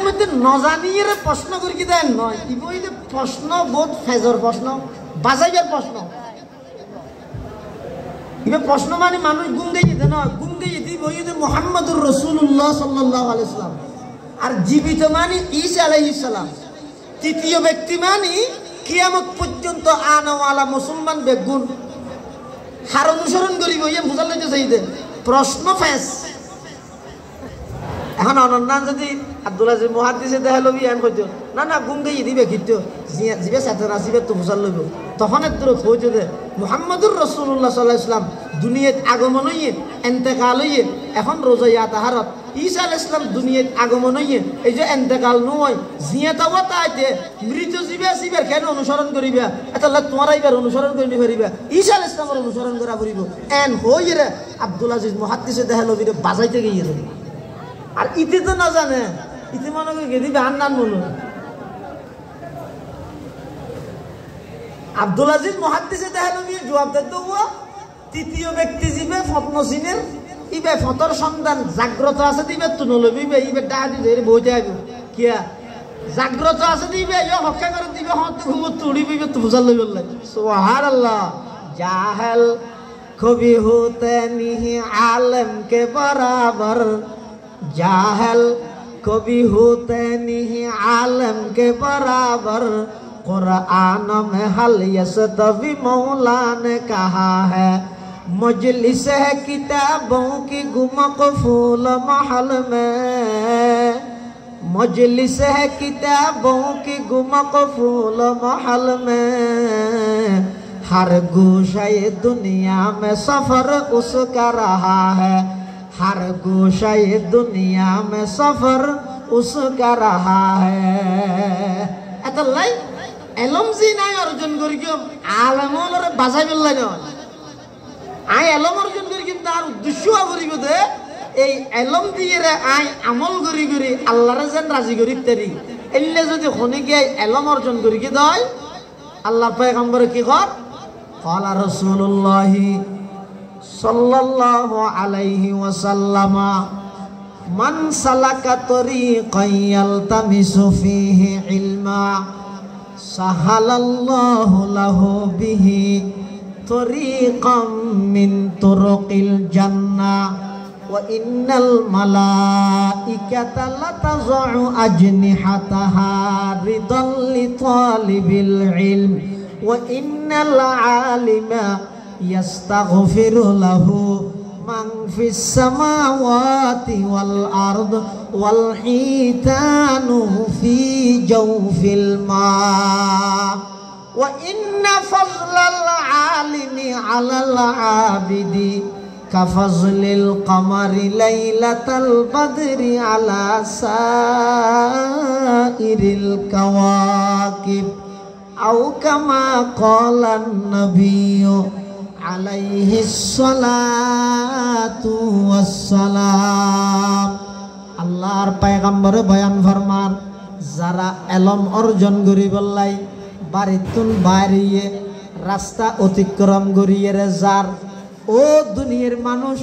মধ্যে নজানিয়ে প্রশ্ন করি কি দেন নয় কি বই প্রশ্ন বোধ ফেজর প্রশ্ন বাজাইবার প্রশ্ন এবার প্রশ্ন মানে মানুষ গুঙ্গে যেতে নয় গুঙ্গে যেতে বই মুহাম্মদুর রাসূলুল্লাহ সাল্লাল্লাহু আলাইহি ওয়াসাল্লাম আর জীবিত মানে ঈসা আলাইহিস সালাম তৃতীয় ব্যক্তি মানে কিয়ামত পর্যন্ত আনাওয়ালা মুসলমান বেগুন হার অনুসরণ করিব ইয়ে বুঝাল লইতে চাইতে প্রশ্ন ফেস এখন অনন্যান যদি আব্দুল আজিজ মুহাদ্দিসে দেখালো বিয়ান কইতো না না গুঙ্গে দিবে কিন্তু জিবে সাথে নাসিবে তো বুঝাল লইব তখন এত কইতে দে মুহাম্মদুর রাসূলুল্লাহ সাল্লাল্লাহু আলাইহি ওয়াসাল্লাম দুনিয়াত আগমন হইয়ে ইন্তেকাল হইয়ে এখন রোজা তাহারত ঈসা আলাইহিস সালাম দুনিয়াত আগমন হইয়ে এই যে ইন্তেকাল নয় জিয়াত অবস্থাতে মৃত জীবের কেন অনুসরণ করিবা এতলা তোমরা এবার অনুসরণ করি পারিবা ঈসা আলাইহিস সালামের অনুসরণ করা পড়িব এন হইয়ে রে আব্দুল আজিজ মুহাদ্দিসে দেখালো বিরে বাজাইতে গিয়ে আর ইতি তো না জানে ইতি মনে করে দিবে আন্নান বলো আব্দুল আজিজ মুহাদ্দিসে দেখালো বিয়ে জবাব দিতে হওয়া তৃতীয় ব্যক্তি জীবে ফতনসিনের ইবে ফতর সন্তান জাগ্রত আছে দিবে তো নলবিবে ইবে ডাহাতি ধরে বইতে আইব কিয়া জাগ্রত আছে দিবে ইয়ে হক্কা করে দিবে হত ঘুমত তুড়িবে তো বুঝাল লই বললে সুবহানাল্লাহ জাহেল কবি হতে নিহি আলেম কে বরাবর जाहल कभी होते नहीं आलम के बराबर कुरान में हल यस्तवी मौला ने कहा है मजलिस है किताबों की गुमक़फूल महल में मजलिस है किताबों की गुमक़फूल महल में हर गोशे दुनिया में सफ़र उसका रहा है हर गोशाए दुनिया में सफर उसका रहा है एतलाई एलम जी নাই অর্জন করি কি আলেমরে বাজাই বললাই না আই এলম অর্জন করি কিন্তু আর উদ্দেশ্য করিব দে এই এলম দিয়ে রে আই আমল করি করি আল্লাহরে যেন রাজি করি তেরি এলে যদি খনি গিয়ে এলম অর্জন করি কি দয় আল্লাহর পয়গম্বর কি কর ক্বালা রাসূলুল্লাহ सल्लल्लाहु अलैहि वसल्लम मन सलका तरीक़न यल्तमिसु फीहि इल्मा सहलल्लाहु लहु बिहि तरीक़न मिन तुरुक़िल जन्नह व इन्नल मलाइकता लतज़उ अजनिहतहा रिदन लितालिबिल इल्म व इन्नल आलिमा يستغفر له من في السماوات والأرض والحيتان في جوف الماء وإن فضل العالم على العابد كفضل القمر ليلة البدر على سائر الكواكب أو كما قال النبي عليه الصلاة والسلام আল্লাহর পয়গম্বর বয়ান ফরমান যারা এলম অর্জন করি বললাই বাড়িতুন বাইরে রাস্তা অতিক্রম করিয়ে রে যার ও দুনিয়ার মানুষ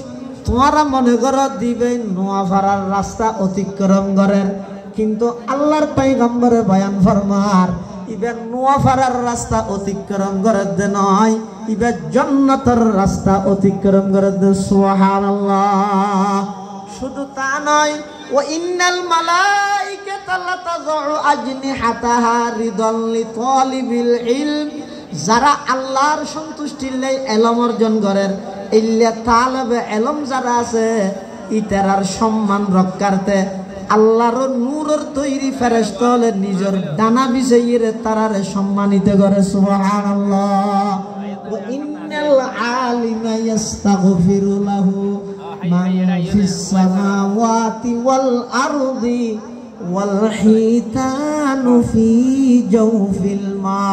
তোমরা মনে করো দিবে নোয়াফারার রাস্তা অতিক্রম করেন কিন্তু আল্লাহর পয়গম্বর বয়ান ফরমার ইবে নোয়াফারার রাস্তা অতিক্রম করে দে নয় ইবে জান্নাতের রাস্তা অতিক্রম করে দে সুবহানাল্লাহ শুধু তা নয় ওয়া ইন্নাল মালাইকাতা লাতাযউ আজনিহাতাহা রিদান লিতালিবিল ইলম যারা আল্লাহর সন্তুষ্টির লাই ইলম অর্জন করেন ইল্লা তালেবে ইলম যারা আছে ইতারার সম্মান রক্ষার্থে আল্লাহর নূরের তৈরি ফেরেশতা হলে নিজের ডানা বিছাইয়ে তারারে সম্মানিত করে সুবহানাল্লাহ ওয়া ইন্নাল আলিমা ইস্তাগফিরু লাহু মান ফিস সামাওয়াতি ওয়াল আরদি ওয়াল হিতানু ফি জাওফিল মা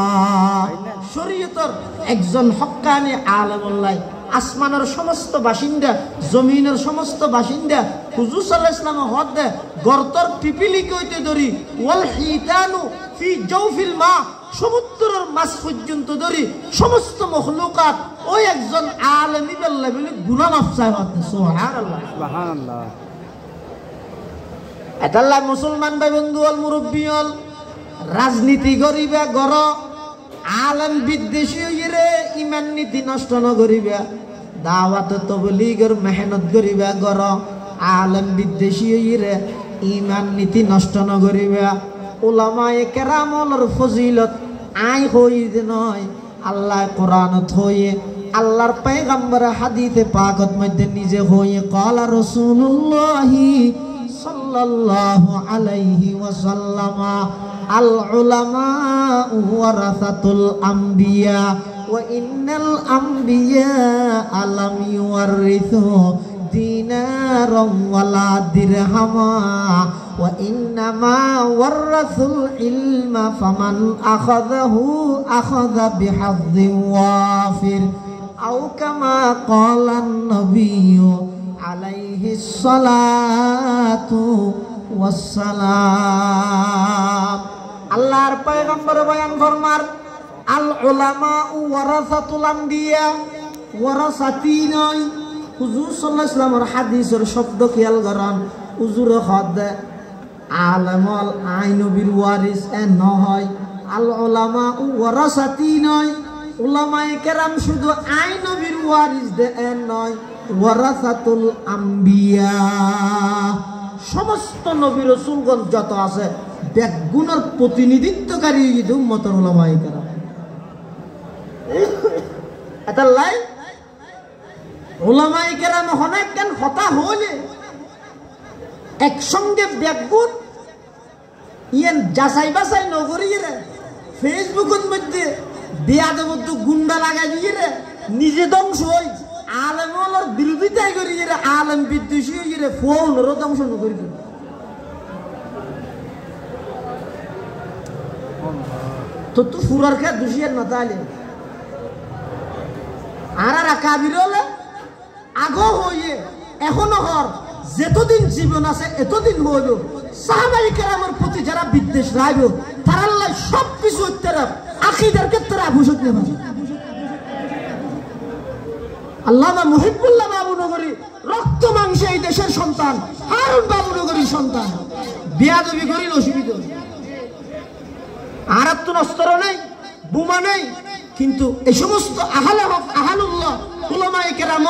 শরীয়তের একজন হক্কানি আলেমুল্লাহ আসমানের সমস্ত বাসিন্দা জমিনের সমস্ত বাসিন্দা হুজুর সাল্লাল্লাহু আলাইহি ওয়াসাল্লাম হদে গর্তর পিপিলি কইতে ধরি ওয়াল হিতানু ফি জাওফিল মা সমুদ্রের মাছ পর্যন্ত ধরি সমস্ত মখলুকাত ওই একজন আলেমই বললে বলে গুনাহ মাফ চায় হতে সুবহানাল্লাহ সুবহানাল্লাহ এটাল্লা মুসলমান ভাই বন্ধু হল মুরব্বী হল রাজনীতি করিবা গর আলেম বিদ্বেষী হইরে ইমান নীতি নষ্ট নকরিবা দাওয়াত তবলীগের মেহনত করিবা গর আলেম বিদ্বেষী হইরে ইমান নীতি নষ্ট নকরিবা উলামায়ে কেরামর ফজিলত আই হইতে নয় আল্লাহ কোরআনত হইয়ে আল্লাহর পয়গম্বর হাদিসে পাকত মধ্যে নিজে হইয়ে ক্বালা রাসূলুল্লাহি সাল্লাল্লাহু আলাইহি ওয়াসাল্লাম আল উলামা ওয়ারাসাতুল আমবিয়া ওয়া ইন্নাল আমবিয়া আলাম ইউরিসু দিনারাম ওয়ালা দিরহামা ওয়া ইন্নামা ওয়ারাসুল ইলমা ফামান আখাযাহু আখাযা বিহাযযিন ওয়াফির আও কামা ক্বালান নবিয়্যু আলাইহিস সালাতু ওয়াস সালাম আল্লাহর পয়গম্বর বয়ান ফরমার আল উলামা ওয়ারাসাতুল আমবিয়া ওয়ারাসাতি নয় হুজুর সাল্লাল্লাহু আলাইহি ওয়াসাল্লামের হাদিসের শব্দ খেয়াল করেন হুজুরে হদ আলেমল আই নবীর ওয়ারিস এন নহয় আল উলামা ওয়ারাসাতি নয় উলামায়ে কেরাম শুধু আই নবীর ওয়ারিস দে এন নয় ওয়ারাসাতুল আম্বিয়া সমস্ত নবী রাসূলগণ যত আছে বেগুনের প্রতিনিধিত্বকারী উম্মতের উলামায়ে কেরাম এটা লাই উলামায়ে কেরাম অনেক জ্ঞান হতা হলে একসঙ্গে বেগুন ইয়ান যাচাই বাছাই নগরী রে ফেসবুকের মধ্যে বেয়াদবদ্ধ গুন্ডা লাগাই দিয়ে রে নিজে ধ্বংস হই আলেমর বিরোধিতাই করি রে আলেম বিদ্বেষী হই রে ফোনরও ধ্বংস নকরি তো তুই ফুরার খেয়ে দুষিয়ার না তাহলে আর কাবির হলে আগো হইয়ে এখনো হর যতদিন জীবন আছে এতদিন হইল সাহাবায়ে কেরামের প্রতি যারা বিদ্বেষ রাখব তারা আল্লাহ সব কিছু উত্তর আকীদার ক্ষেত্রে আবশ্যক নেবে আল্লামা মুহিবুল্লাহ বাবুনগরী রক্ত মাংসে এই দেশের সন্তান হারুন বাবুনগরীর সন্তান বিয়াদবি করিল অসুবিধা আর তো অস্ত্র নেই বোমা নেই কিন্তু এই সমস্ত আহলে হক আহলুল্লাহ উলামায়ে কেরাম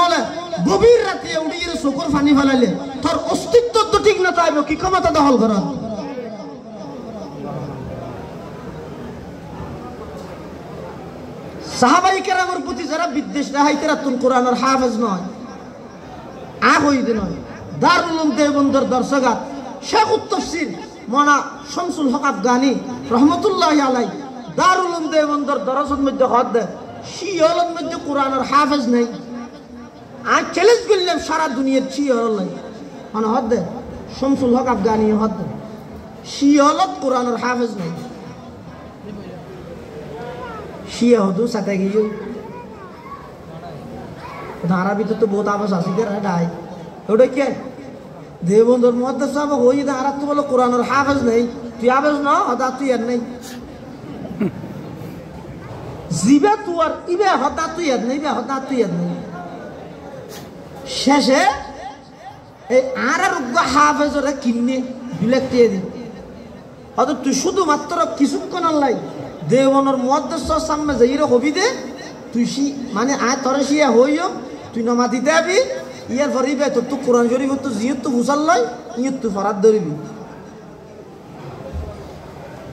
গভীর রাতে উড়িয়ে চোখের পানি ফেলাইলে তোর অস্তিত্ব তো ঠিক না তাইব কি ক্ষমতা দখল করা সাহাবায়ে কেরামের প্রতি যারা বিদ্বেষ দেখায় তারা তুল কোরআনের হাফেজ নয় হইতে নয় দারুল উলুম দেওবন্দের দর্শকাত শেখ তাফসীর মাওলানা শামসুল হক আফগানি রহমাতুল্লাহি আলাইহি দারুল উলুম দেওবন্দের দরসের মধ্যে হদ দেয় শিয়ালের মধ্যে কোরআনের হাফেজ নেই চ্যালেঞ্জ করলাম সারা দুনিয়ার শিয়াল মানে হদ দেয় শামসুল হক আফগানি হদ দেয় শিয়ালত কোরআনের হাফেজ নেই শিয়া হদু সাথে গিয়ে আরবিতে তো বহুত আবাস আছে ডাই ওটা কে দেবন্দর মুহাদ্দিস সাহেব হই আরব তো বলো কোরআনের হাফেজ নেই তুই হাফেজ না হদা তুই আর নেই জিবা তুয়ার ইবে হদা তুই আর নেই হদা তুই আর নেই শেষে এই আর হাফেজরা কিনে বিলেক্টিয়ে দি হয়তো তুই শুধুমাত্র কিছুক্ষণ আল্লাই দেওয়ানোর মুহাদ্দিস সামনে যাইরে হবি দে তুই মানে আয় তরে শিয়া হইও তুই নমা দিতে আবি ইয়ার ফরিবে তোর তো কোরআন শরীফ তো জিয়ত তো বুঝাল লয় ইয়ত তুই ফরাত ধরিবি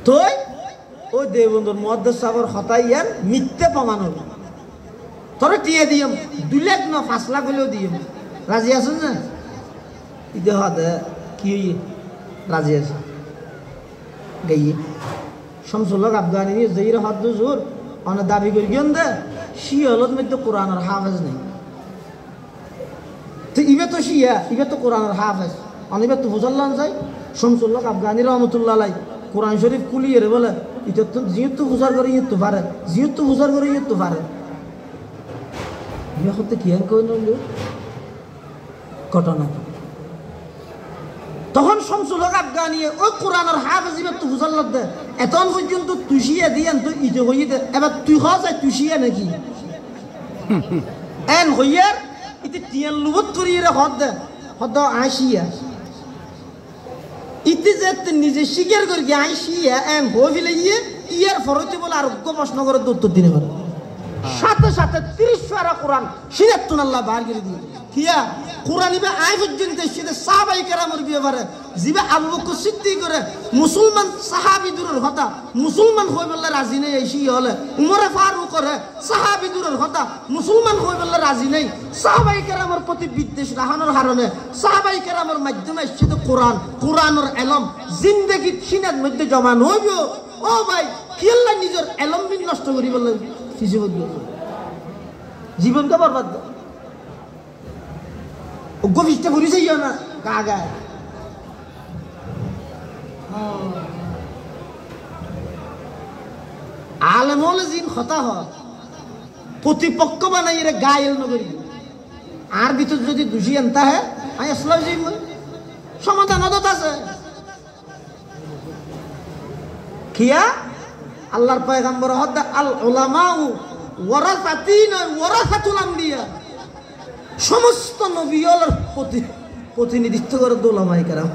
তুই ওই দেবন্দর মুহাদ্দিস সাহেবের হতাই ইয়ার মিথ্যে প্রমাণ হলো তোরে টিয়ে দিম 2 লাখ না 5 লাখ হলেও দিম রাজি আছেন না ইদে হদে কি রাজি আছে গাইয়ে শামসুল হক আফগানি যাইরে হদ জোর অনেক দাবি করি গিয়ে দে শিয়ালত মধ্যে কোরআনের হাফেজ নেই তো ইবে তো শিয়া ইবে তো কোরআনের হাফেজ অনেক তো বুঝাল্লাম যাই শামসুল হক আফগানি রহমতুল্লাহ আলাই কোরআন শরীফ কুলিয়ে রে বলে এটা তো জিয়ত তো বুঝার করে ইয়ে তো পারে জিয়ত তো বুঝার করে ইয়ে তো পারে ইয়ে হতে কি আর কই নল ঘটনা তখন শামসুল হক আফগানি ওই কোরআনের হাফেজ ইবে তো বুঝাল্লাম দে এখন পর্যন্ত তুষিয়া দিয়ান তো ইতে হইয়ে দে এবার তুই হস তুষিয়া নাকি এন হইয়ার ইতে টিয়ান লুবত করিয়ে হদ দে হদ আসিয়া ইতি যে নিজে স্বীকার করি যে আইসি হইলে ইয়ার ফরতে বলে আরোগ্য প্রশ্ন করে উত্তর দিনে পারে সাথে সাথে 30 পারা কোরআন সিরাতুন আল্লাহ বার করে দিয়ে কিয়া কোরআন ইবে আই পর্যন্ত সেটা সাহাবায়ে কেরামের ব্যাপারে জিবা আবু বকর সিদ্দিক করে মুসলমান সাহাবী দূরের কথা মুসলমান হই বললে রাজি নেই আইসি হলে উমরে ফারুক করে সাহাবী দূরের কথা মুসলমান হই বললে রাজি নেই সাহাবায়ে কেরামের প্রতি বিদ্বেষ রাহানোর কারণে সাহাবায়ে কেরামের মাধ্যমে সেটা কোরআনের ইলম জিন্দেগি সিনাত মধ্যে জমা হইব ও ভাই কি আল্লাহ নিজের ইলম বিন নষ্ট করি বললেন জীবনকে বরবাদ গভীরটা ঘুরে যাইও না গাগায় আলেমলে জিন হতা হয় প্রতিপক্ষ বানাই রে গায়েল নগরী আর ভিতর যদি দোষী আনতা হয় আমি আসলে সমাধান হত আছে কিয়া আল্লাহর পয়গম্বর হদ আল উলামাউ ওয়ারাসাতিন ওয়ারাসাতুল আমবিয়া সমস্ত নবীর প্রতিনিধিত্ব করে উলামায়ে কেরাম